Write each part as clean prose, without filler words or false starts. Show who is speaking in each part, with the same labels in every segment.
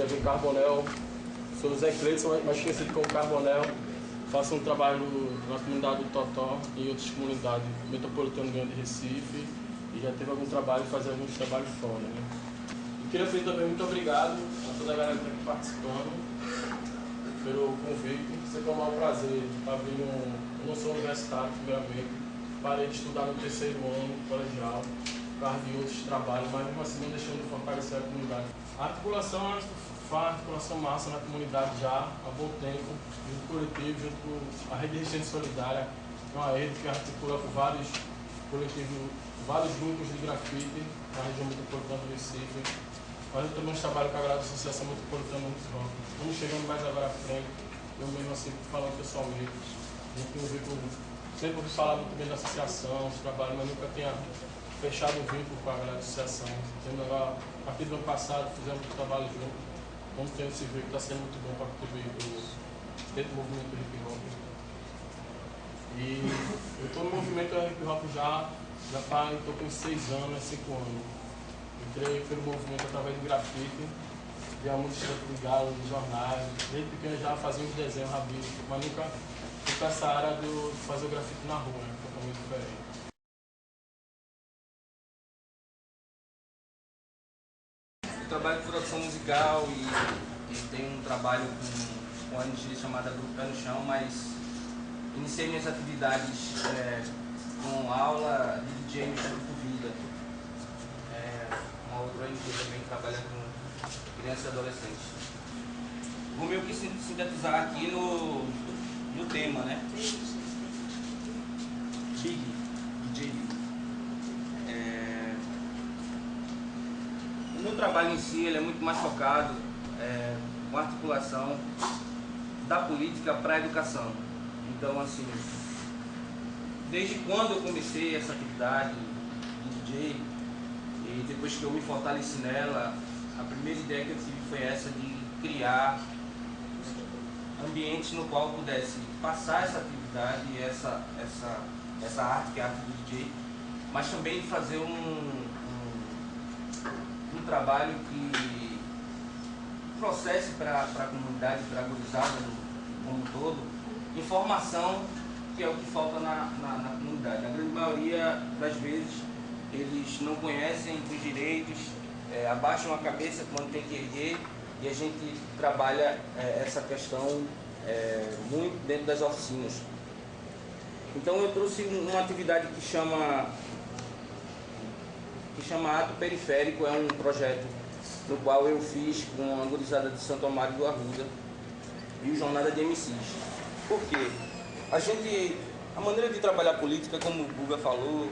Speaker 1: Zé Carbonel. Sou o Zé Cleiton, mais conhecido como Carbonel. Faço um trabalho na comunidade do Totó e em outras comunidades metropolitanas de Recife. E já teve algum trabalho, fazer alguns trabalhos fora, né? Eu queria pedir também muito obrigado a toda a galera que está aqui participando pelo convite. Sempre é um maior prazer estar vindo. Eu não sou universitário, primeiramente. Parei de estudar no terceiro ano colegial, por causa de outros trabalhos, mas mesmo assim não deixando de fortalecer a comunidade. A articulação, faz articulação massa na comunidade já há bom tempo, junto com o coletivo, junto com a Rede Resistência Solidária, que é uma rede que articula com vários coletivos, vários grupos de grafite na região metropolitana do Recife. Fazendo também um trabalho com a galera da Associação Metropolitana do Hip Hop. Estamos chegando mais agora à frente, eu mesmo assim falando pessoalmente. A gente tem um vínculo, sempre ouvi falar muito bem da associação, dos trabalhos, mas nunca tinha fechado um vínculo com a galera da associação. A partir do ano passado fizemos um trabalho junto. Vamos ter esse vínculo, está sendo muito bom para contribuir dentro do movimento do hip hop. E eu estou no movimento do hip hop já estou com 6 anos, 5 anos. Entrei pelo movimento através do grafite, via muito estranho de galo, de jornais. Desde pequeno já fazia uns desenhos rabiscos, mas nunca fui para essa área de fazer o grafite na rua, né? Totalmente diferente.
Speaker 2: Eu trabalho com produção musical e tenho um trabalho com uma ONG chamada Grupo Pé no Chão, mas iniciei minhas atividades com aula de DJ no Grupo Vida. Uma outra ONG também que trabalha com crianças e adolescentes. Vou meio que sintetizar aqui no tema, né? Big, DJ Big. O meu trabalho em si ele é muito mais focado com a articulação da política para a educação. Então, assim, desde quando eu comecei essa atividade de DJ, e depois que eu me fortaleci nela, a primeira ideia que eu tive foi essa de criar ambientes no qual eu pudesse passar essa atividade, essa arte que é a arte do DJ, mas também fazer um trabalho que processe para a comunidade, para a gurizada como um todo, informação que é o que falta na comunidade. A grande maioria das vezes eles não conhecem os direitos, abaixam a cabeça quando tem que erguer, e a gente trabalha essa questão muito dentro das oficinas. Então eu trouxe uma atividade que chama Ato Periférico, é um projeto no qual eu fiz com a gurizada de Santo Amaro do Arruda e o Jornada de MCs. Por quê? A maneira de trabalhar política, como o Puga falou,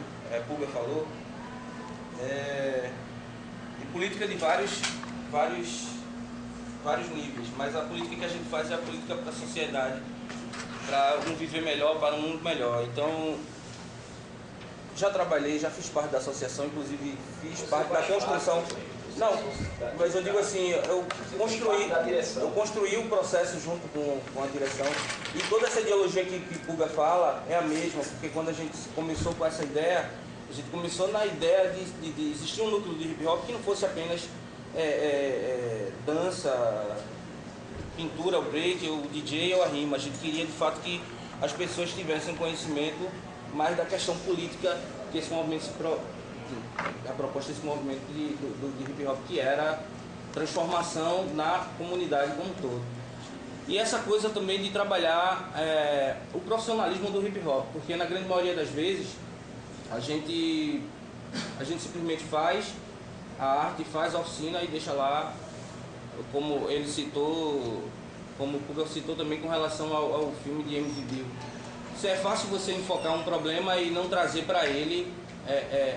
Speaker 2: e política de vários níveis, mas a política que a gente faz é a política para a sociedade, para um viver melhor, para um mundo melhor. Então, já trabalhei, já fiz parte da associação, inclusive fiz parte da construção. Não, mas eu digo assim, eu construí o processo junto com a direção, e toda essa ideologia que Puga fala é a mesma, porque quando a gente começou com essa ideia, a gente começou na ideia de existir um núcleo de hip hop que não fosse apenas dança, pintura, o break, o DJ ou a rima. A gente queria de fato que as pessoas tivessem conhecimento mais da questão política que esse movimento a proposta desse movimento do hip hop, que era transformação na comunidade como um todo. E essa coisa também de trabalhar o profissionalismo do hip hop, porque na grande maioria das vezes a gente simplesmente faz a arte, faz a oficina e deixa lá, como ele citou, como o Puga citou também com relação ao filme de MV Bill. Isso é fácil você enfocar um problema e não trazer para ele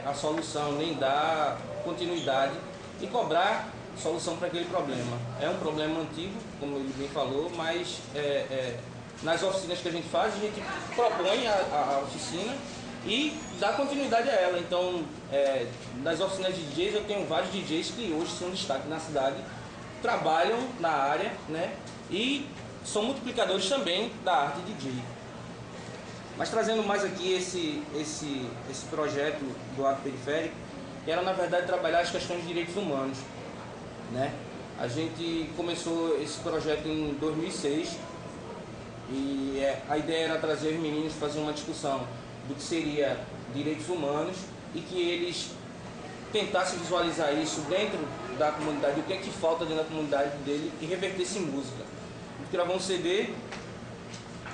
Speaker 2: a solução, nem dar continuidade e cobrar solução para aquele problema. É um problema antigo, como ele bem falou, mas nas oficinas que a gente faz, a gente propõe a oficina e dá continuidade a ela. Então, nas oficinas de DJs, eu tenho vários DJs que hoje são destaque na cidade, trabalham na área, né, e são multiplicadores também da arte DJ. Mas trazendo mais aqui esse projeto do Ato Periférico, que era na verdade trabalhar as questões de direitos humanos, né? A gente começou esse projeto em 2006 e a ideia era trazer os meninos, fazer uma discussão do que seria direitos humanos e que eles tentassem visualizar isso dentro da comunidade, o que é que falta dentro da comunidade dele e revertesse em música. A gente gravou um CD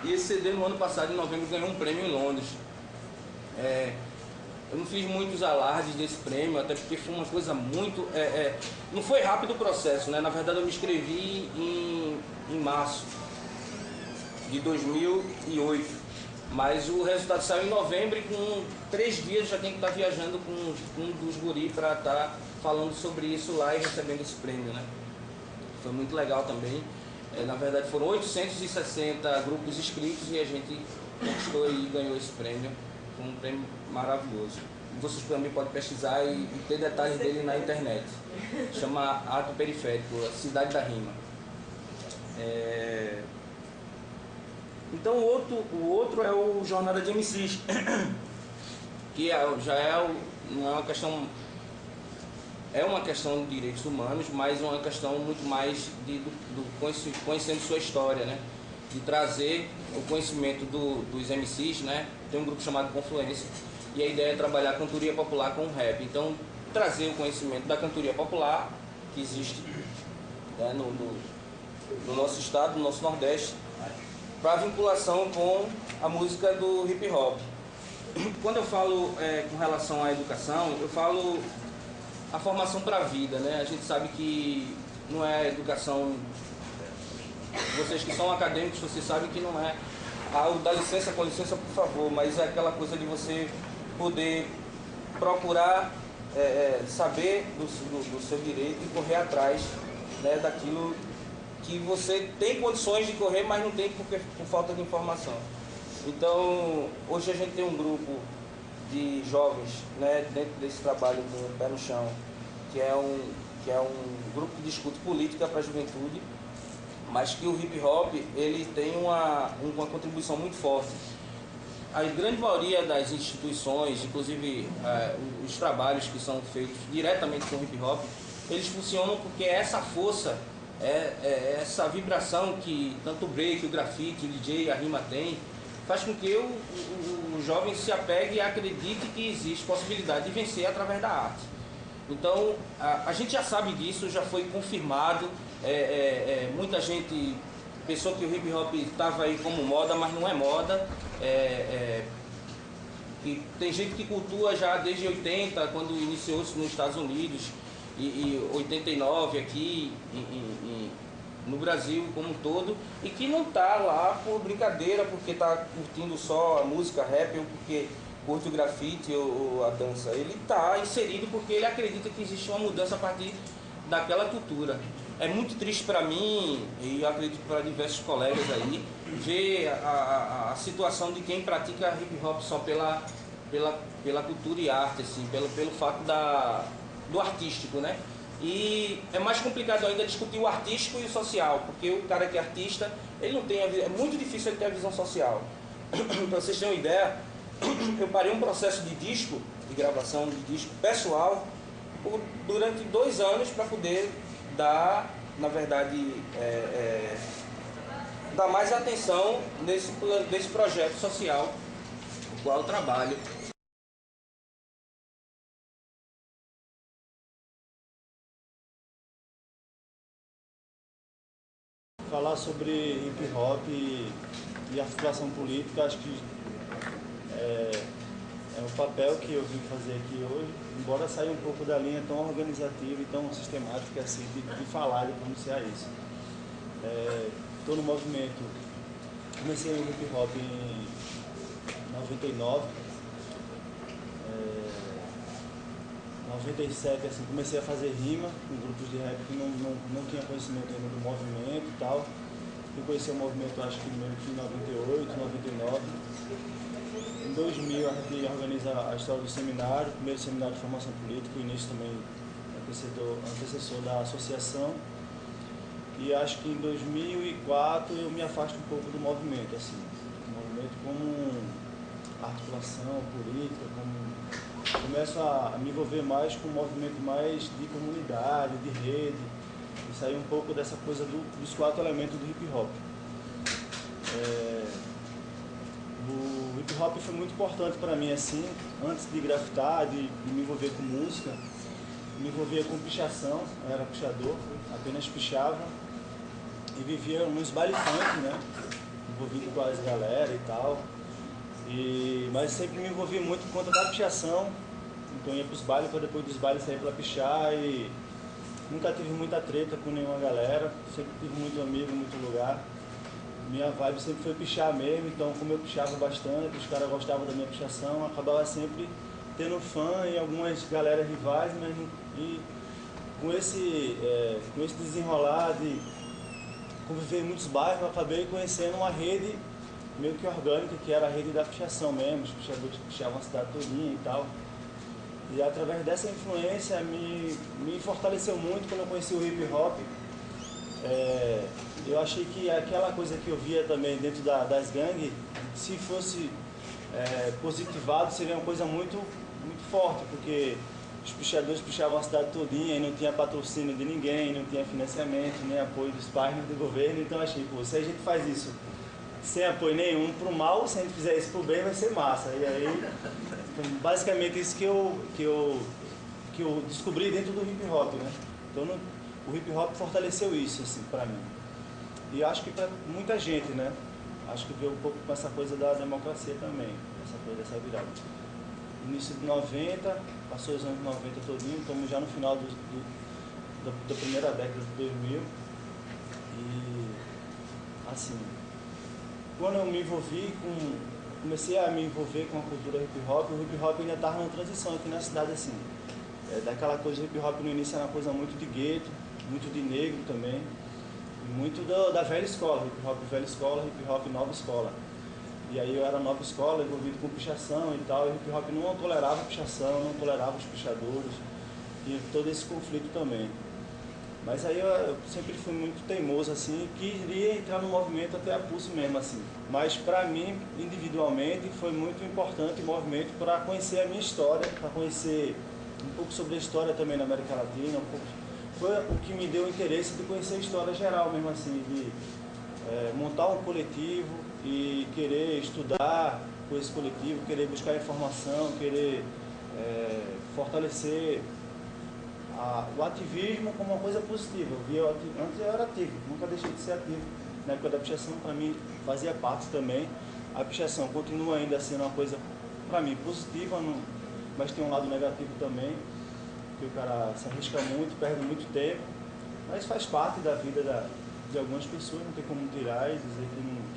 Speaker 2: e esse CD no ano passado, em novembro, ganhou um prêmio em Londres. Eu não fiz muitos alardes desse prêmio, até porque foi uma coisa muito... não foi rápido o processo, né? Na verdade eu me inscrevi em março de 2008, mas o resultado saiu em novembro e com 3 dias já tem que estar viajando com um dos guris para estar falando sobre isso lá e recebendo esse prêmio, né? Foi muito legal também. Na verdade foram 860 grupos inscritos e a gente conquistou e ganhou esse prêmio. Foi um prêmio maravilhoso. Vocês também podem pesquisar e ter detalhes dele na internet. Chama Ato Periférico, a Cidade da Rima. Então o outro é o Jornada de MCs, que não é uma questão... É uma questão de direitos humanos, mas uma questão muito mais conhecendo sua história, né? De trazer o conhecimento dos MCs, né? Tem um grupo chamado Confluência e a ideia é trabalhar a cantoria popular com o rap. Então, trazer o conhecimento da cantoria popular que existe, né, no nosso estado, no nosso Nordeste, para vinculação com a música do hip hop. Quando eu falo com relação à educação, eu falo a formação para a vida, né? A gente sabe que não é educação... Vocês que são acadêmicos, vocês sabem que não é... dá licença, com licença, por favor, mas é aquela coisa de você poder procurar saber do seu direito e correr atrás, né, daquilo que você tem condições de correr, mas não tem por falta de informação. Então, hoje a gente tem um grupo de jovens, né, dentro desse trabalho do Pé no Chão, que é um grupo que discute política para a juventude, mas que o hip hop ele tem uma contribuição muito forte. A grande maioria das instituições, inclusive os trabalhos que são feitos diretamente com o hip hop, eles funcionam porque essa força, essa vibração que tanto o break, o grafite, o DJ, a rima tem, faz com que o jovem se apegue e acredite que existe possibilidade de vencer através da arte. Então, a gente já sabe disso, já foi confirmado. Muita gente pensou que o hip hop estava aí como moda, mas não é moda. E tem gente que cultua já desde 80, quando iniciou-se nos Estados Unidos, e 89 aqui no Brasil como um todo, e que não está lá por brincadeira, porque está curtindo só a música rap ou porque curte o grafite ou a dança. Ele está inserido porque ele acredita que existe uma mudança a partir daquela cultura. É muito triste para mim, e eu acredito para diversos colegas aí, ver a situação de quem pratica hip hop só pela cultura e arte, assim, pelo fato do artístico, né? E é mais complicado ainda discutir o artístico e o social, porque o cara que é artista, ele não tem é muito difícil ele ter a visão social. Para vocês terem uma ideia, eu parei um processo de gravação de disco pessoal, durante 2 anos para poder dar, na verdade, dar mais atenção nesse projeto social, o qual eu trabalho.
Speaker 3: Falar sobre hip hop e articulação política, acho que é um papel que eu vim fazer aqui hoje, embora saia um pouco da linha tão organizativa e tão sistemática assim de falar, de pronunciar isso. Estou no movimento, comecei o hip hop em 99, 97, assim, comecei a fazer rima com grupos de rap que não tinha conhecimento ainda do movimento e tal. Eu conheci o movimento acho que meio que em 98, 99. Em 2000 a gente organiza a história do seminário, o primeiro seminário de formação política, o início também antecessor da associação. E acho que em 2004 eu me afasto um pouco do movimento, assim, o movimento como articulação política, começo a me envolver mais com um movimento mais de comunidade, de rede, e sair um pouco dessa coisa dos 4 elementos do hip hop. O hip hop foi muito importante para mim, assim, antes de grafitar, de me envolver com música. Me envolvia com pichação, eu era pichador, apenas pichava e vivia nos bailes funk, né? Envolvido com as galera e tal. Mas sempre me envolvi muito por conta da pichação, então eu ia para os bailes para depois dos bailes sair para pichar e nunca tive muita treta com nenhuma galera, sempre tive muito amigo, muito lugar. Minha vibe sempre foi pichar mesmo, então como eu pichava bastante, os caras gostavam da minha pichação, acabava sempre tendo fã e algumas galera rivais, mas e com esse desenrolar de conviver em muitos bairros, eu acabei conhecendo uma rede meio que orgânica, que era a rede da pichação mesmo, os pichadores que pichavam a cidade todinha e tal. E através dessa influência me fortaleceu muito quando eu conheci o hip hop. Eu achei que aquela coisa que eu via também dentro das gangues, se fosse positivado, seria uma coisa muito, muito forte, porque os pichadores pichavam a cidade todinha e não tinha patrocínio de ninguém, não tinha financiamento, nem apoio dos pais, nem do governo. Então achei, pô, se a gente faz isso sem apoio nenhum pro mal, se a gente fizer isso pro bem, vai ser massa. E aí, basicamente isso que eu descobri dentro do hip hop, né? Então o hip hop fortaleceu isso, assim, pra mim. E acho que pra muita gente, né? Acho que veio um pouco com essa coisa da democracia também, essa coisa dessa virada. Início de 90, passou os anos 90 todinho, estamos já no final da primeira década de 2000. E, assim, quando eu comecei a me envolver com a cultura hip hop, o hip hop ainda estava numa transição aqui na cidade, assim. Daquela coisa, o hip hop no início era uma coisa muito de gueto, muito de negro também, e muito da velha escola, hip hop velha escola, hip hop nova escola. E aí eu era nova escola, envolvido com pichação e tal, e o hip hop não tolerava pichação, não tolerava os pichadores, e todo esse conflito também. Mas aí eu sempre fui muito teimoso, assim, queria entrar no movimento até a pulso mesmo, assim. Mas para mim, individualmente, foi muito importante o movimento para conhecer a minha história, para conhecer um pouco sobre a história também na América Latina, foi o que me deu o interesse de conhecer a história geral mesmo, assim, de montar um coletivo e querer estudar com esse coletivo, querer buscar informação, querer fortalecer o ativismo como uma coisa positiva. Antes eu era ativo, nunca deixei de ser ativo. Na época da pichação, para mim, fazia parte também. A pichação continua ainda sendo uma coisa, para mim, positiva, mas tem um lado negativo também, que o cara se arrisca muito, perde muito tempo, mas faz parte da vida de algumas pessoas, não tem como tirar e dizer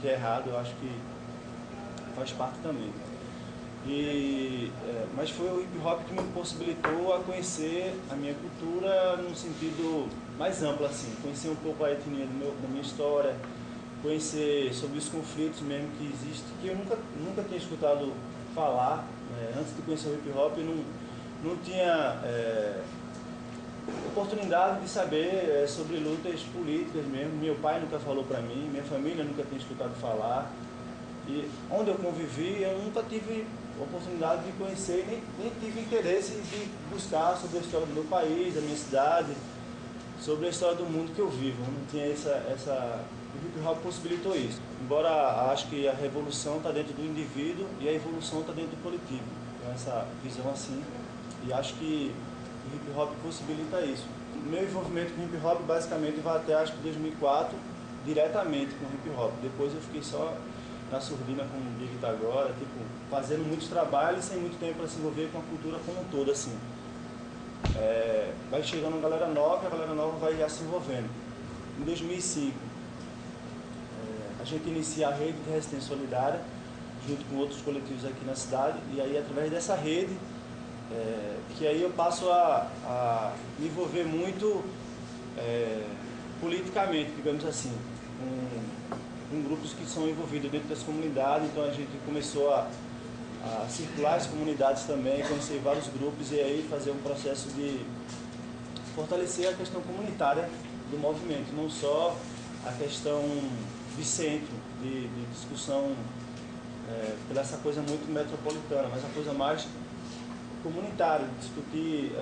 Speaker 3: que é errado, eu acho que faz parte também. Mas foi o hip hop que me possibilitou a conhecer a minha cultura num sentido mais amplo, assim, conhecer um pouco a etnia da minha história, conhecer sobre os conflitos mesmo que existem, que eu nunca tinha escutado falar, antes de conhecer o hip hop, não tinha oportunidade de saber sobre lutas políticas mesmo. Meu pai nunca falou para mim, minha família nunca tinha escutado falar. E onde eu convivi, eu nunca tive oportunidade de conhecer, nem tive interesse de buscar sobre a história do meu país, da minha cidade, sobre a história do mundo que eu vivo. Eu não tinha o hip hop possibilitou isso. Embora acho que a revolução está dentro do indivíduo e a evolução está dentro do coletivo. Então, essa visão assim, e acho que o hip hop possibilita isso. O meu envolvimento com o hip hop basicamente vai até acho que 2004, diretamente com o hip hop. Depois eu fiquei só na surdina com o Big tá agora, tipo, fazendo muitos trabalhos sem muito tempo para se envolver com a cultura como um todo, assim. Vai chegando uma galera nova e a galera nova vai já se envolvendo. Em 2005, a gente inicia a rede de resistência solidária, junto com outros coletivos aqui na cidade, e aí através dessa rede, que aí eu passo a me envolver muito politicamente, digamos assim, com grupos que são envolvidos dentro das comunidades. Então a gente começou a circular as comunidades também, conhecer vários grupos e aí fazer um processo de fortalecer a questão comunitária do movimento, não só a questão de centro, de discussão pela essa coisa muito metropolitana, mas a coisa mais comunitária, discutir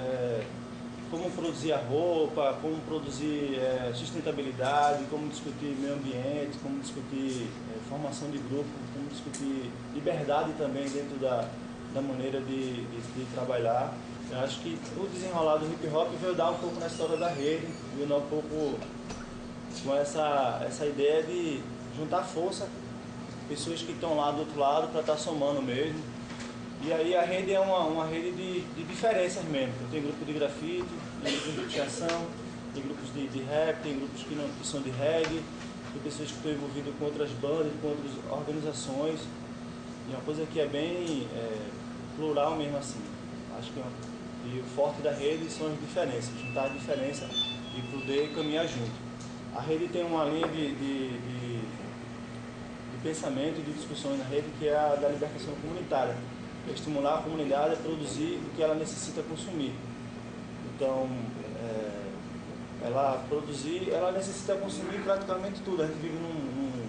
Speaker 3: como produzir a roupa, como produzir sustentabilidade, como discutir meio ambiente, como discutir formação de grupo, como discutir liberdade também dentro da maneira de trabalhar. Eu acho que o desenrolar do hip hop veio dar um pouco na história da rede, veio dar um pouco com essa ideia de juntar força, pessoas que estão lá do outro lado para estar somando mesmo. E aí a rede é uma rede de diferenças mesmo. Tem grupo de grafite, tem grupo de ação, tem grupos de rap, tem grupos que são de reggae, tem pessoas que estão envolvidas com outras bandas, com outras organizações. E é uma coisa que é bem plural mesmo assim. Acho que e o forte da rede são as diferenças, juntar a diferença e poder caminhar junto. A rede tem uma linha de pensamento e de discussões na rede que é a da libertação comunitária. É estimular a comunidade a produzir o que ela necessita consumir. Então, ela necessita consumir praticamente tudo. A gente vive num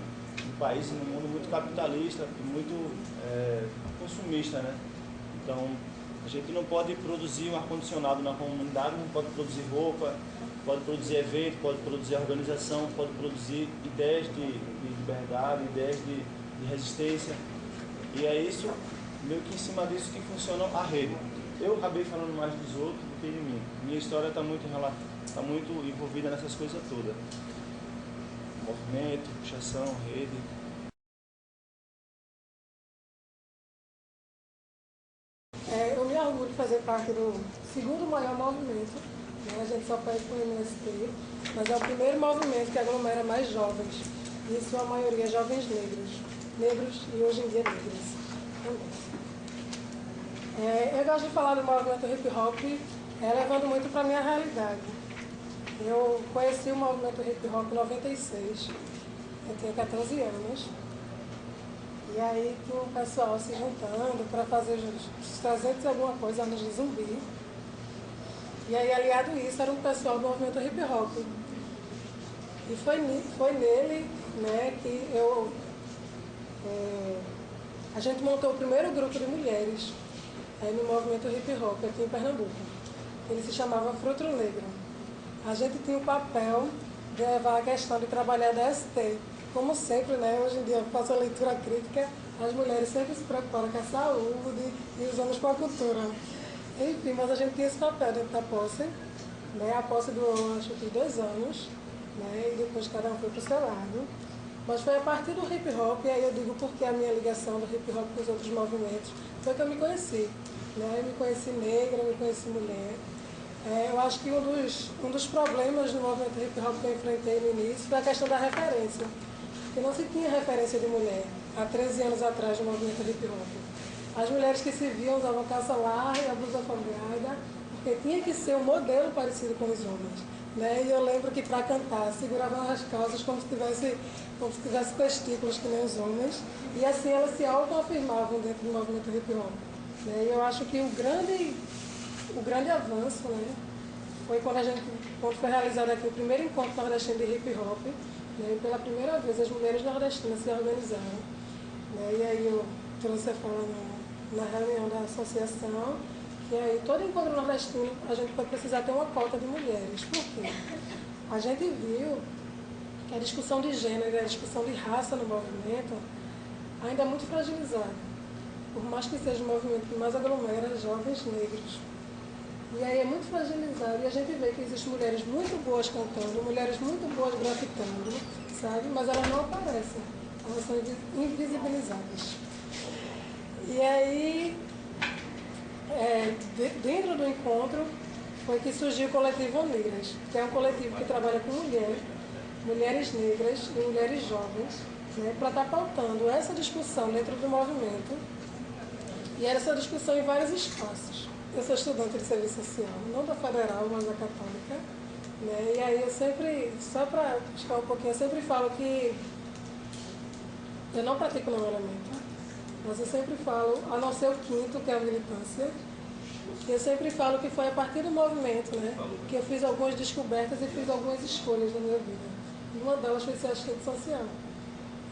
Speaker 3: país, num mundo muito capitalista e muito consumista, né? Então, a gente não pode produzir um ar-condicionado na comunidade, não pode produzir roupa, pode produzir evento, pode produzir organização, pode produzir ideias de liberdade, ideias de resistência. E é isso, meio que em cima disso que funciona a rede. Eu acabei falando mais dos outros do que de mim. Minha história está muito envolvida nessas coisas todas. Movimento, puxação, rede.
Speaker 4: Eu me orgulho de fazer parte do segundo maior movimento, né? A gente só pede com o MST, mas é o primeiro movimento que aglomera mais jovens, e em sua maioria jovens negros e hoje em dia negras também. Eu gosto de falar do movimento hip hop levando muito para a minha realidade. Eu conheci o movimento hip hop em 96, eu tinha 14 anos. E aí tinha um pessoal se juntando para fazer os 300 e alguma coisa anos de Zumbi. E aí, aliado a isso, era um pessoal do movimento hip hop. E foi nele, né, que a gente montou o primeiro grupo de mulheres no movimento hip hop aqui em Pernambuco. Ele se chamava Frutro Negro. A gente tinha o papel de levar a questão de trabalhar da ST. Como sempre, né, hoje em dia eu faço a leitura crítica, as mulheres sempre se preocuparam com a saúde e os homens com a cultura. Enfim, mas a gente tinha esse papel dentro da posse, né, a posse durou acho que 2 anos, né, e depois cada um foi para o seu lado. Mas foi a partir do hip hop, e aí eu digo porque a minha ligação do hip hop com os outros movimentos foi que eu me conheci. Né, eu me conheci negra, eu me conheci mulher. Eu acho que um dos problemas do movimento hip hop que eu enfrentei no início foi a questão da referência. Porque não se tinha referência de mulher há 13 anos atrás no movimento hip hop. As mulheres que se viam usavam calça larga, blusa folgada, porque tinha que ser um modelo parecido com os homens. Né? E eu lembro que para cantar seguravam as calças como se tivesse testículos que nem os homens, e assim elas se autoafirmavam dentro do movimento hip hop. Né? E eu acho que o grande avanço, né, foi quando foi realizado aqui o primeiro encontro nordestino de hip hop, né, e pela primeira vez as mulheres nordestinas se organizaram. Né, e aí eu trouxe a fala na reunião da associação, que aí todo encontro nordestino a gente vai precisar ter uma cota de mulheres. Por quê? A gente viu que a discussão de gênero e a discussão de raça no movimento ainda é muito fragilizada, por mais que seja um movimento que mais aglomera jovens negros. E aí é muito fragilizado e a gente vê que existem mulheres muito boas cantando, mulheres muito boas grafitando, sabe? Mas elas não aparecem, elas são invisibilizadas. E aí, dentro do encontro, foi que surgiu o Coletivo Negras, que é um coletivo que trabalha com mulheres negras e mulheres jovens, né, para estar pautando essa discussão dentro do movimento e essa discussão em vários espaços. Eu sou estudante de serviço social, não da federal, mas da católica. Né? E aí eu sempre, só para buscar um pouquinho, eu sempre falo que eu não pratico não elemento, mas eu sempre falo, a não ser o quinto, que é a militância, eu sempre falo que foi a partir do movimento, né, que eu fiz algumas descobertas e fiz algumas escolhas na minha vida. E uma delas foi ser assistente social.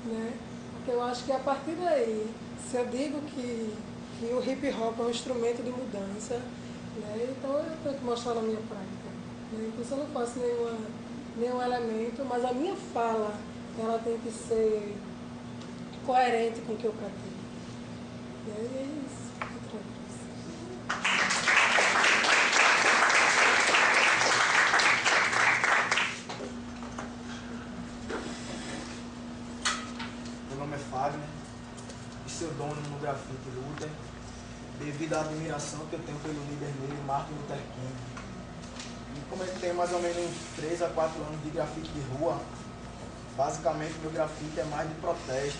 Speaker 4: Né? Porque eu acho que a partir daí, se eu digo que o hip hop é um instrumento de mudança, Né? Então eu tenho que mostrar na minha prática. Né? Então, se eu não faço nenhum elemento, mas a minha fala ela tem que ser coerente com o que eu pratico. Né? E é isso.
Speaker 5: Meu nome é Fagner, pseudônimo no grafite Luther, devido à admiração que eu tenho pelo líder negro Martin Luther King. E como ele tem mais ou menos uns 3 a 4 anos de grafite de rua, basicamente meu grafite é mais de protesto,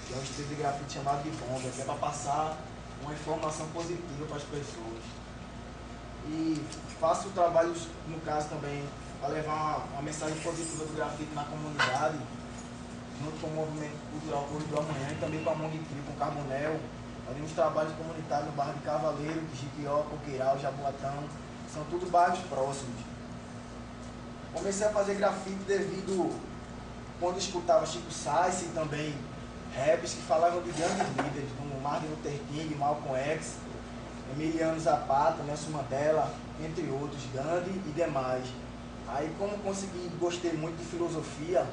Speaker 5: que é um estilo de grafite chamado de bomba, que é para passar uma informação positiva para as pessoas. E faço trabalhos, no caso também, para levar uma mensagem positiva do grafite na comunidade, junto com o movimento cultural Cores do Amanhã e também com a Mong Trio, com Carbonel. Fazemos trabalhos comunitários no bairro de Cavaleiro, de Jiquió, Coqueiral, Jaboatão, são tudo bairros próximos. Comecei a fazer grafite devido, quando escutava Chico Sainz e também raps que falavam de grandes líderes, como Martin Luther King, Malcolm X, Emiliano Zapata, Nelson Mandela, entre outros, Gandhi e demais. Aí, como gostei muito de filosofia,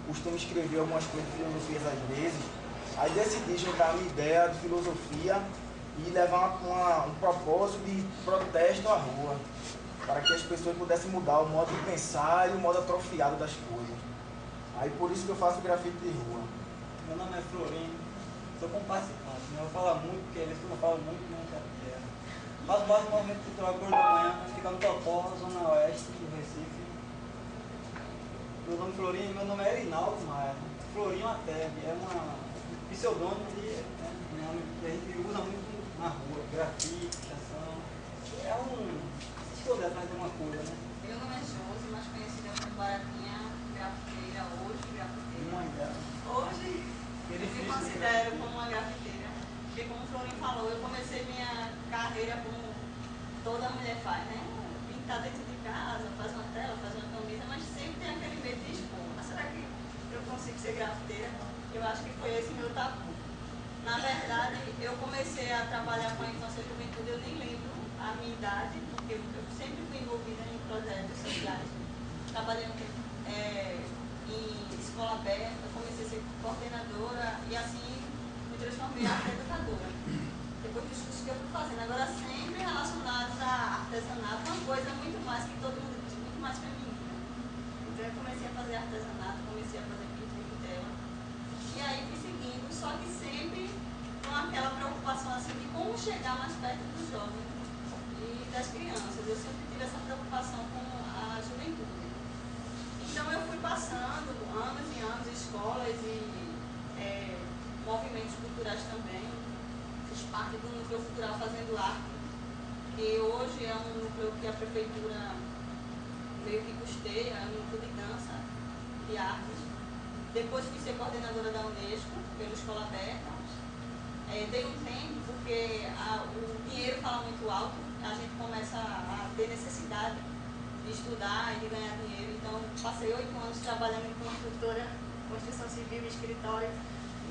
Speaker 5: costumo escrever algumas coisas de filosofias às vezes, aí decidi juntar a minha ideia de filosofia e levar um propósito de protesto à rua, para que as pessoas pudessem mudar o modo de pensar e o modo atrofiado das coisas. Aí por isso que eu faço grafite de rua.
Speaker 3: Meu nome é Florinho, sou comparticipante, não vou falar muito, porque eles não falam muito, não quero terra. Faço parte do movimento cultural Cores do Amanhã, fica no Topó, zona oeste do Recife. Meu nome é Florinho, meu nome é Erinaldo Maia. Florinho até, é um pseudônimo de nome que a gente usa muito na rua, grafite, pichação. É se esconder atrás de uma coisa, né?
Speaker 6: Meu nome é Josi, mais conhecida como Baratinha, grafiteira, hoje grafiteira.
Speaker 3: Mãe dela.
Speaker 6: Hoje eu me considero como uma grafiteira, porque como o Florinho falou, eu comecei minha carreira como toda mulher faz, né? Pintar dentro de casa, faz uma tela, faz uma camisa, mas sempre tem aquele medo de expor. Mas será que eu consigo ser grafiteira? Eu acho que foi esse meu tabu. Na verdade, eu comecei a trabalhar com a infância e juventude, eu nem lembro a minha idade, porque eu sempre fui envolvida em projetos sociais, trabalhando em escola aberta, comecei a ser coordenadora e assim me transformei em educadora. Depois dos cursos que eu fui fazendo, agora sempre relacionados a artesanato, uma coisa muito mais que todo mundo diz, muito mais feminina. Então eu comecei a fazer artesanato, comecei a fazer pintura de tela. E aí fui seguindo, só que sempre com aquela preocupação assim de como chegar mais perto dos jovens e das crianças. Eu sempre tive essa preocupação com a juventude. Então eu fui passando anos e anos, escolas e movimentos culturais também. Fiz parte do Núcleo Cultural Fazendo Arte, que hoje é um núcleo que a prefeitura meio que custeia, é um núcleo de dança e artes. Depois fui ser coordenadora da Unesco, pela Escola Aberta. Dei um tempo, porque o dinheiro fala muito alto, a gente começa a ter necessidade de estudar e de ganhar dinheiro. Então, passei 8 anos trabalhando em construtora, construção civil e escritório.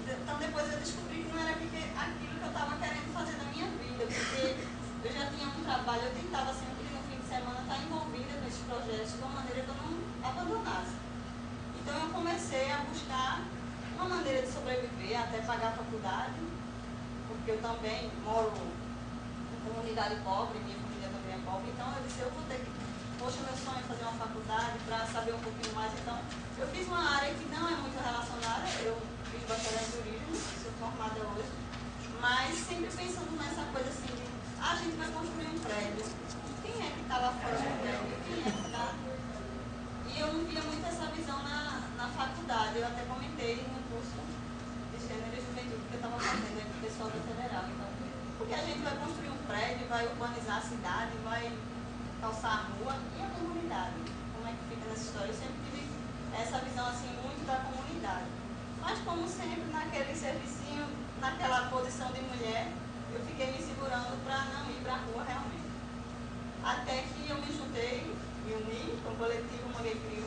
Speaker 6: Então, depois eu descobri que não era aquilo que eu estava querendo fazer na minha vida, porque eu já tinha um trabalho, eu tentava sempre no fim de semana estar envolvida nesses projetos de uma maneira que eu não abandonasse. Então eu comecei a buscar uma maneira de sobreviver, até pagar a faculdade, porque eu também moro em comunidade pobre, minha família também é pobre, então eu disse, eu vou ter que, poxa, meu sonho é fazer uma faculdade para saber um pouquinho mais, então eu fiz uma área que não é muito relacionada, eu fiz bacharel em turismo, sou formada hoje, mas sempre pensando nessa coisa assim de, a gente vai construir um prédio, quem é que está lá fora do prédio, quem é que está... E eu não via muito essa visão na faculdade. Eu até comentei no curso de Gênero e Juventude que eu estava fazendo aqui com o pessoal da Federal. Então, porque a gente vai construir um prédio, vai urbanizar a cidade, vai calçar a rua e a comunidade. Como é que fica nessa história? Eu sempre tive essa visão assim muito da comunidade. Mas como sempre, naquele servicinho, naquela posição de mulher, eu fiquei me segurando para não ir para a rua realmente. Até que eu me juntei, me uni com o coletivo Mong Trio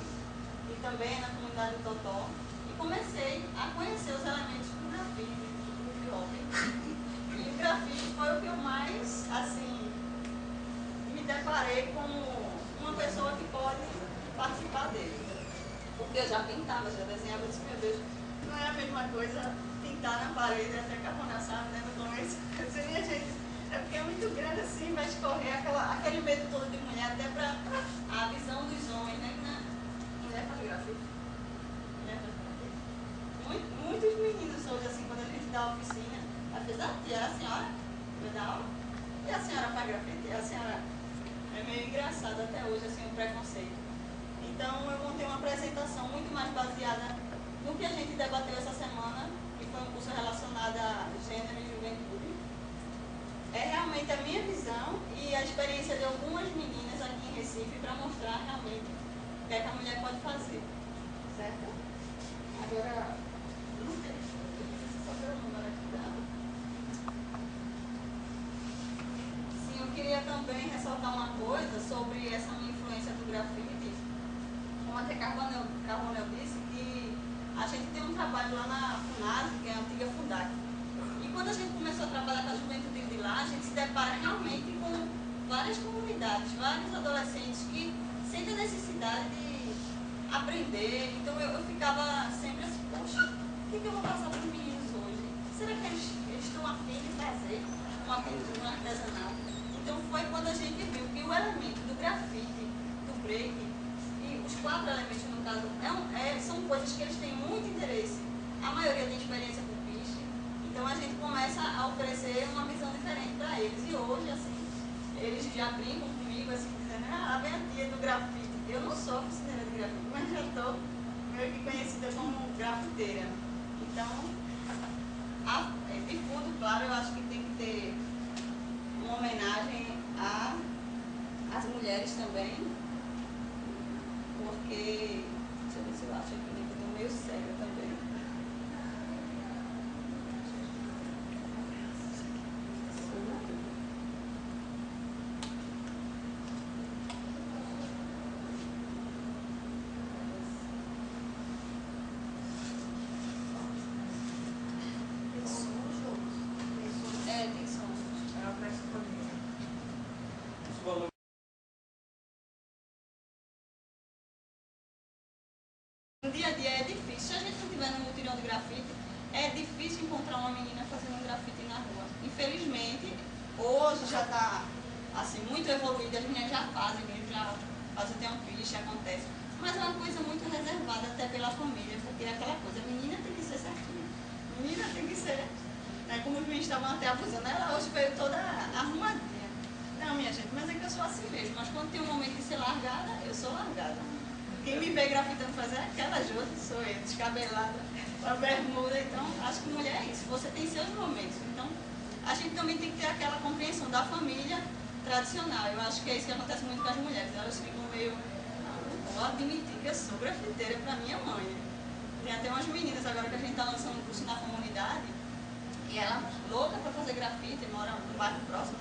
Speaker 6: e também na comunidade do Totó e comecei a conhecer os elementos do grafite, do hip hop. E o grafite foi o que eu mais, assim, deparei com uma pessoa que pode participar dele. Porque eu já pintava, já desenhava, eu disse, meu Deus, não é a mesma coisa pintar na parede, até carbonaçado, né, no começo. Eu disse, minha gente, é porque é muito grande assim, vai escorrer aquele medo todo de mulher, até para a visão dos homens, né? Mulher faz grafite. Mulher faz grafite. Muitos meninos hoje, assim, quando a gente dá a oficina, às vezes, a senhora vai dar aula, e a senhora faz grafite, e a senhora é meio engraçado até hoje, assim, o preconceito. Então, eu montei uma apresentação muito mais baseada no que a gente debateu essa semana, que foi um curso relacionado a gênero e juventude. É realmente a minha visão e a experiência de algumas meninas aqui em Recife para mostrar realmente o que é que a mulher pode fazer. Certo? Agora, não sei. Só ver o número aqui da... Sim, eu queria também ressaltar uma coisa sobre essa minha influência do grafite. Como até Carbonel disse, que a gente tem um trabalho lá na FUNASE, que é a antiga FUNDAC. E quando a gente começou a trabalhar com a juventude de lá, a gente se depara realmente com várias comunidades, vários adolescentes que sentem a necessidade de aprender. Então eu ficava sempre assim, poxa, o que eu vou passar para os meninos hoje? Será que eles estão a fim de fazer uma pintura, um artesanato? Então foi quando a gente viu que o elemento do grafite, do break, e os 4 elementos no caso, são coisas que eles têm muito interesse. A maioria tem experiência com piche, então a gente começa a oferecer uma visão diferente para eles. E hoje, assim, eles já brincam comigo, assim, dizendo, ah, vem a tia do grafite. Eu não sou oficineira de grafite, mas já estou meio que conhecida como grafiteira. Então, de fundo, claro, eu acho que tem que ter uma homenagem às mulheres também, porque, deixa eu ver se eu acho aqui, né, que eu estou meio cega também. Tem som. No dia a dia é difícil. Se a gente não tiver no mutirão de grafite, é difícil encontrar uma menina fazendo um grafite na rua. Infelizmente, hoje já está assim, muito evoluído, as meninas já fazem mesmo, já fazem até um piche, acontece. Mas é uma coisa muito reservada até pela família, porque é aquela coisa, a menina tem que ser certinha. A menina tem que ser, né, como os meninos estavam até abusando, ela hoje veio toda arrumadinha. Não, minha gente, mas é que eu sou assim mesmo. Mas quando tem um momento de ser largada, eu sou largada. Quem me vê grafitando fazer aquela Jota, sou eu, descabelada, com a bermuda. Então, acho que mulher é isso, você tem seus momentos. Então, a gente também tem que ter aquela compreensão da família tradicional. Eu acho que é isso que acontece muito com as mulheres. Elas ficam meio, não vou admitir que eu sou grafiteira para minha mãe. Tem até umas meninas agora que a gente está lançando um curso na comunidade, e ela, louca para fazer grafite, mora no bairro próximo,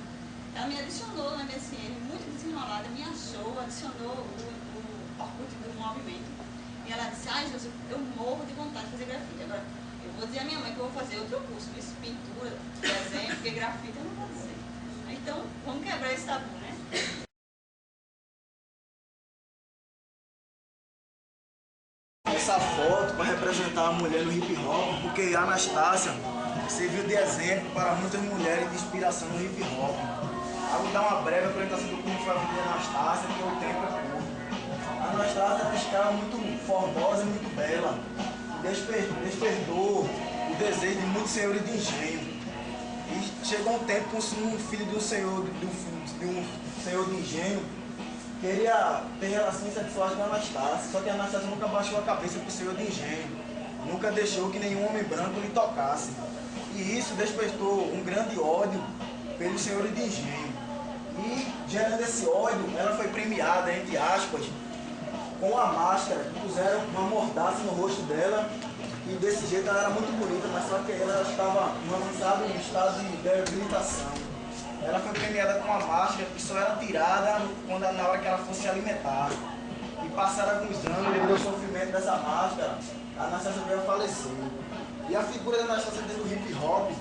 Speaker 6: ela me adicionou na MSN, muito desenrolada, me achou, adicionou o Orkut do movimento. E ela disse, ai, José, eu morro de vontade de fazer grafite. Agora, eu vou dizer à minha mãe que eu vou fazer outro curso, isso, pintura, desenho, porque grafite eu não vou dizer. Então, vamos quebrar esse tabu, né?
Speaker 5: Essa foto para representar a mulher no hip hop, porque a Anastácia serviu de exemplo para muitas mulheres de inspiração no hip hop. Eu vou dar uma breve apresentação do como foi a vida da Anastácia, porque o tempo é curto. A Anastácia era uma escrava muito formosa e muito bela, despertou o desejo de muitos senhores de engenho. E chegou um tempo com um filho de um senhor de engenho, queria ter relações sexuais com a Anastácia, só que a Anastácia nunca baixou a cabeça para o senhor de engenho, nunca deixou que nenhum homem branco lhe tocasse. E isso despertou um grande ódio pelos senhores de engenho. E, gerando esse ódio, ela foi premiada, entre aspas, com a máscara, puseram uma mordaça no rosto dela, e desse jeito ela era muito bonita, mas só que ela estava avançada em estado de debilitação. Ela foi premiada com a máscara que só era tirada na hora que ela fosse se alimentar. E passaram alguns anos, devido ao sofrimento dessa máscara, a Anastácia veio a falecer. E a figura da Anastácia dentro do hip hop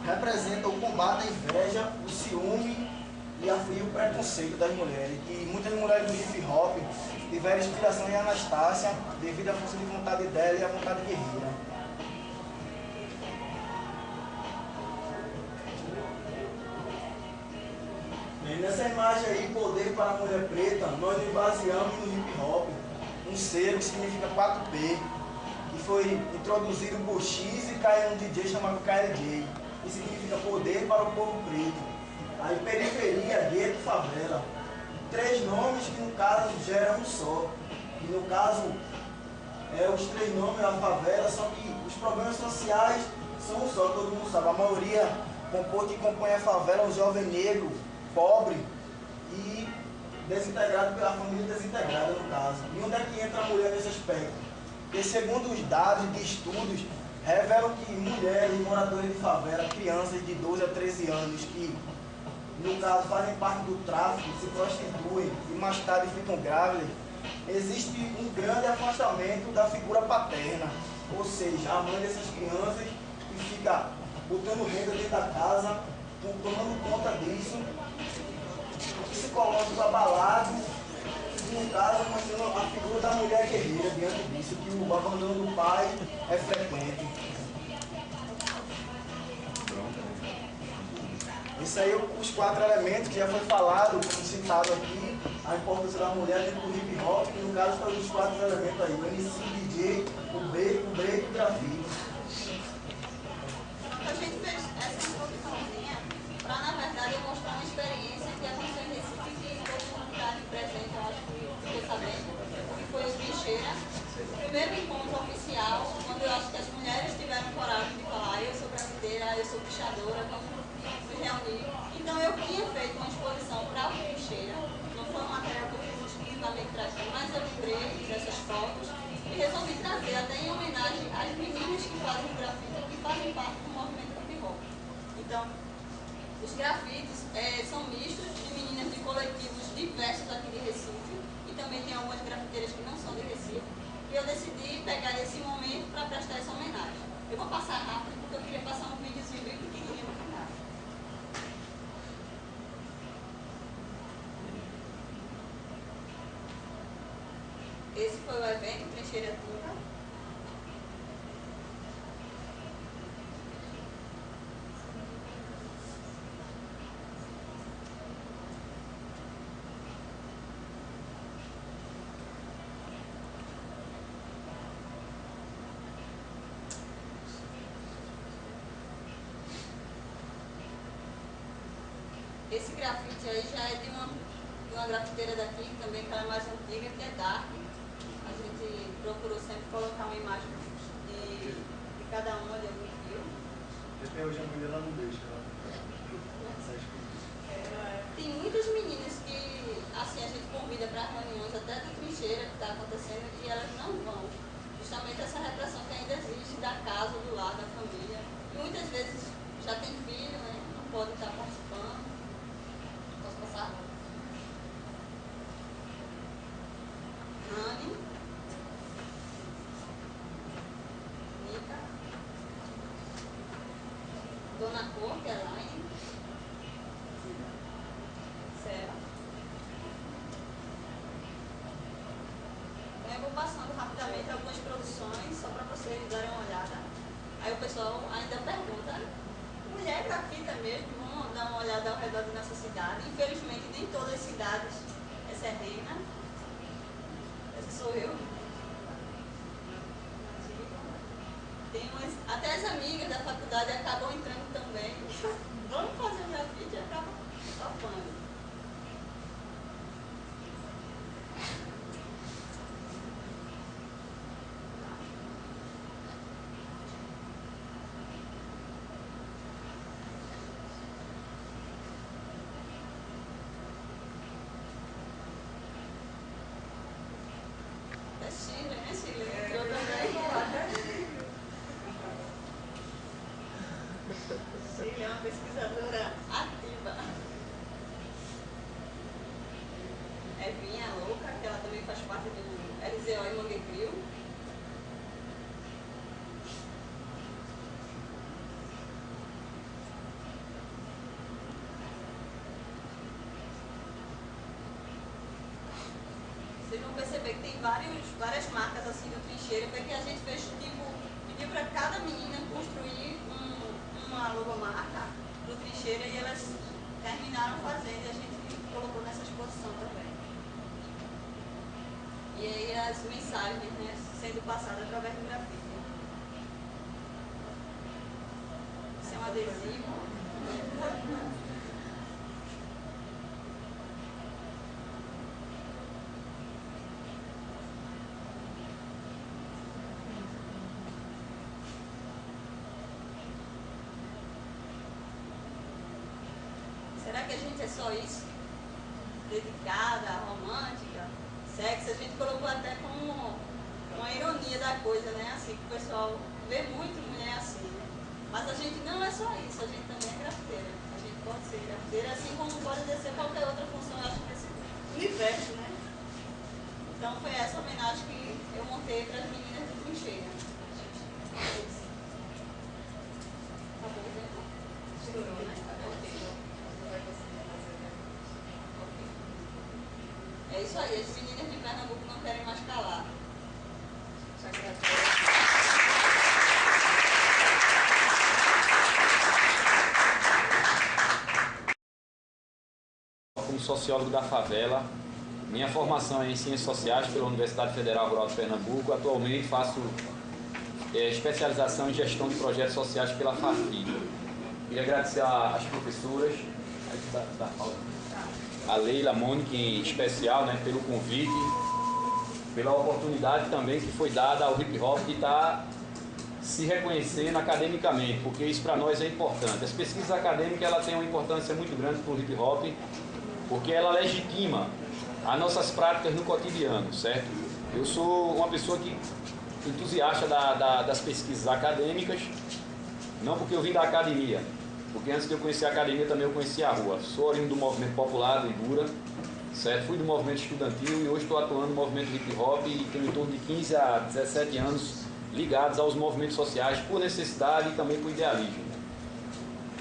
Speaker 5: representa o combate à inveja, o ciúme e o preconceito das mulheres, que muitas mulheres do hip hop tiveram inspiração em Anastácia devido à força de vontade dela e à vontade guerreira. Bem, nessa imagem aí, poder para a mulher preta, nós nos baseamos no hip hop, um selo que significa 4P, que foi introduzido por X e caiu um DJ chamado KLJ, que significa poder para o povo preto. Aí periferia, gueto, favela. 3 nomes que no caso geram um só. E no caso, os 3 nomes da favela, só que os problemas sociais são um só, todo mundo sabe. A maioria que compõe a favela é um jovem negro, pobre e desintegrado pela família desintegrada no caso. E onde é que entra a mulher nesse aspecto? Porque segundo os dados de estudos, revelam que mulheres moradoras de favela, crianças de 12 a 13 anos que no caso fazem parte do tráfico, se prostituem e mais tarde ficam grávidas, existe um grande afastamento da figura paterna, ou seja, a mãe dessas crianças que fica botando renda dentro da casa, tomando conta disso, psicológico abalado, e no caso mostrando a figura da mulher guerreira diante disso, que o abandono do pai é frequente. Isso aí, os 4 elementos que já foi falado, como citado aqui, a importância da mulher dentro do hip hop, que no caso estão os 4 elementos aí, o MC, o DJ, o break e o grafite.
Speaker 6: A gente fez essa introduçãozinha para, na verdade, mostrar uma experiência que aconteceu em Recife, que todo mundo está aqui presente, eu acho que ficou sabendo, que foi o Trincheira. O primeiro encontro oficial, quando eu acho que as mulheres tiveram coragem de falar, eu sou grafiteira, eu sou pichadora, vamos nos reunir. Então eu tinha feito uma exposição para o Trincheira, não foi uma matéria que eu fiz exclusivamente para aqui, mas eu lembrei dessas fotos e resolvi trazer, até em homenagem às meninas que fazem grafite, que fazem parte do movimento hip hop. Então, os grafites são mistos de meninas de coletivos diversos aqui de Recife, e também tem algumas grafiteiras que não são de Recife, e eu decidi pegar esse momento para prestar essa homenagem. Eu vou passar rápido, porque eu queria passar um videozinho bem pequenininho no final. Esse foi o evento Trincheira Tinta. Esse grafite aí já é de uma grafiteira daqui, também que ela é mais antiga, que é Dark. A gente procurou sempre colocar uma imagem de cada uma de algum fio.
Speaker 3: Até hoje a mãe dela não deixa.
Speaker 6: Tem muitas meninas que assim, a gente convida para reuniões até da trincheira que está acontecendo e elas não vão. Justamente essa repressão que ainda existe da casa, do lar, da família. E muitas vezes já tem filho, né? Não pode estar participando. Posso passar? Anne, Nica, Dona Cor, que é Laine, Sera. Então eu vou passando rapidamente algumas produções, só para vocês darem uma olhada. Aí o pessoal ainda pergunta, mulher grafita mesmo? Vamos dar uma olhada ao redor da nossa cidade. Infelizmente nem todas as cidades, essa é Reina. Essa sou eu. Tem até as amigas da faculdade acabam entrando também. Vamos fazer um grafite e acabam topando. É Chile, né? Chile entrou também. Chile é uma pesquisadora ativa. É Vinha Louca, que ela também faz parte do RZO e Manguecrio. perceber que tem várias marcas assim do Trincheira, foi que a gente fez, tipo, pediu para cada menina construir uma logomarca do Trincheira e elas terminaram fazendo e a gente colocou nessa exposição também. E aí as mensagens, né, sendo passadas através do grafite. Isso é um adesivo. Será que a gente é só isso? Dedicada, romântica, sexo? A gente colocou até como uma ironia da coisa, né? Assim, que o pessoal vê muito mulher assim, né? Mas a gente não é só isso, a gente também é grafiteira. A gente pode ser grafiteira, assim como pode exercer qualquer outra função, acho, nesse universo, né? Então foi essa homenagem que eu montei para as meninas do Trincheira. Tá bom, né? Estourou, né? É isso aí, as meninas de Pernambuco não querem mais calar.
Speaker 7: Como sociólogo da favela, minha formação é em Ciências Sociais pela Universidade Federal Rural de Pernambuco. Atualmente faço especialização em Gestão de Projetos Sociais pela FAFI. Queria agradecer às professoras, a Leila, a Mônica em especial, né, pelo convite, pela oportunidade também que foi dada ao hip hop de estar se reconhecendo academicamente, porque isso para nós é importante. As pesquisas acadêmicas ela tem uma importância muito grande para o hip hop, porque ela legitima as nossas práticas no cotidiano, certo? Eu sou uma pessoa que entusiasta das pesquisas acadêmicas, não porque eu vim da academia, porque antes de eu conhecer a academia também eu conhecia a rua. Sou oriundo do movimento popular do Ibura, certo? Fui do movimento estudantil e hoje estou atuando no movimento hip hop e tenho em torno de 15 a 17 anos ligados aos movimentos sociais por necessidade e também por idealismo.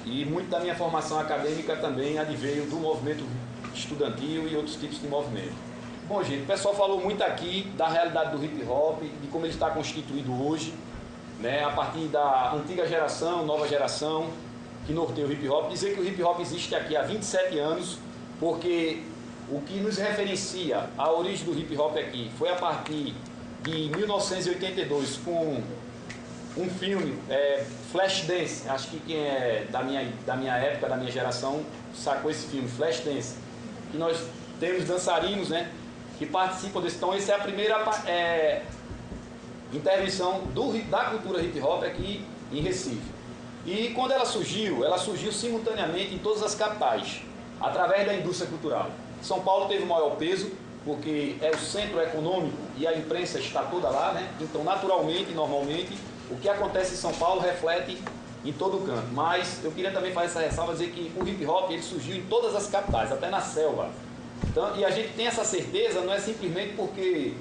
Speaker 7: E muito da minha formação acadêmica também adveio do movimento estudantil e outros tipos de movimento. Bom, gente, o pessoal falou muito aqui da realidade do hip hop, de como ele está constituído hoje, né, a partir da antiga geração, nova geração, que norteia o hip hop. Dizer que o hip hop existe aqui há 27 anos, porque o que nos referencia à origem do hip hop aqui foi a partir de 1982, com um filme, Flashdance. Acho que quem é da minha época, da minha geração, sacou esse filme, Flashdance. Que nós temos dançarinos, né, que participam desse. Então, essa é a primeira intervenção da cultura hip hop aqui em Recife. E quando ela surgiu simultaneamente em todas as capitais, através da indústria cultural. São Paulo teve o maior peso, porque é o centro econômico e a imprensa está toda lá, né? Então, naturalmente e normalmente, o que acontece em São Paulo reflete em todo o canto. Mas eu queria também fazer essa ressalva, dizer que o hip hop ele surgiu em todas as capitais, até na selva. Então, e a gente tem essa certeza, não é simplesmente porque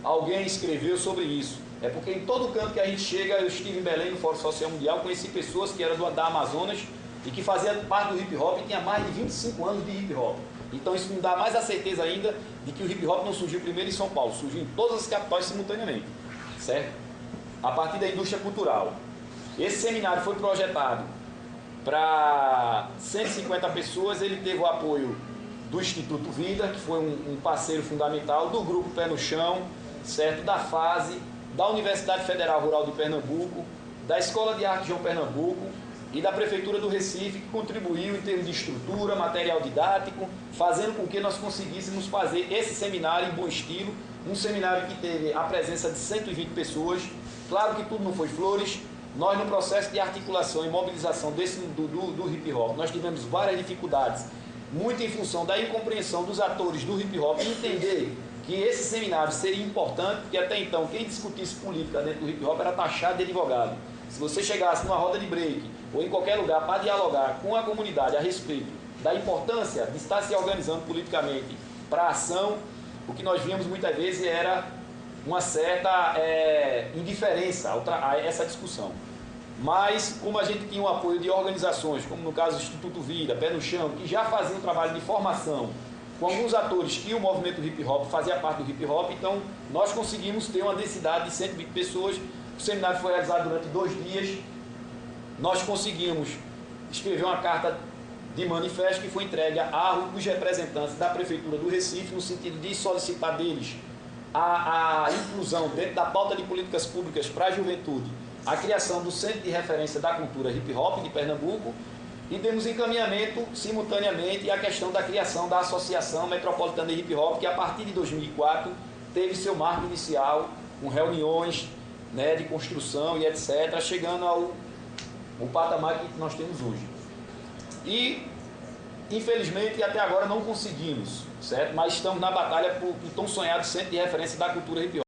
Speaker 7: alguém escreveu sobre isso. É porque em todo canto que a gente chega, eu estive em Belém, no Fórum Social Mundial, conheci pessoas que eram da Amazonas e que faziam parte do hip hop e tinha mais de 25 anos de hip hop. Então isso me dá mais a certeza ainda de que o hip hop não surgiu primeiro em São Paulo, surgiu em todas as capitais simultaneamente, certo? A partir da indústria cultural. Esse seminário foi projetado para 150 pessoas, ele teve o apoio do Instituto Vida, que foi um parceiro fundamental, do Grupo Pé no Chão, certo? Da FASE, da Universidade Federal Rural de Pernambuco, da Escola de Arte João Pernambuco e da Prefeitura do Recife, que contribuiu em termos de estrutura, material didático, fazendo com que nós conseguíssemos fazer esse seminário em bom estilo, um seminário que teve a presença de 120 pessoas. Claro que tudo não foi flores, nós no processo de articulação e mobilização do hip hop, nós tivemos várias dificuldades, muito em função da incompreensão dos atores do hip hop, entender que esse seminário seria importante, porque até então quem discutisse política dentro do hip hop era taxado de advogado. Se você chegasse numa roda de break ou em qualquer lugar para dialogar com a comunidade a respeito da importância de estar se organizando politicamente para a ação, o que nós víamos muitas vezes era uma certa indiferença a essa discussão. Mas, como a gente tinha o apoio de organizações, como no caso do Instituto Vida, Pé no Chão, que já faziam um trabalho de formação com alguns atores que o movimento hip hop fazia parte do hip hop, então nós conseguimos ter uma densidade de 120 pessoas. O seminário foi realizado durante 2 dias. Nós conseguimos escrever uma carta de manifesto que foi entregue aos representantes da Prefeitura do Recife, no sentido de solicitar deles a inclusão dentro da pauta de políticas públicas para a juventude, a criação do Centro de Referência da Cultura Hip Hop de Pernambuco, e demos encaminhamento simultaneamente à questão da criação da Associação Metropolitana de Hip Hop, que a partir de 2004 teve seu marco inicial, com reuniões, né, de construção e etc., chegando ao patamar que nós temos hoje. E, infelizmente, até agora não conseguimos, certo? Mas estamos na batalha por tão sonhado Centro de Referência da Cultura Hip Hop.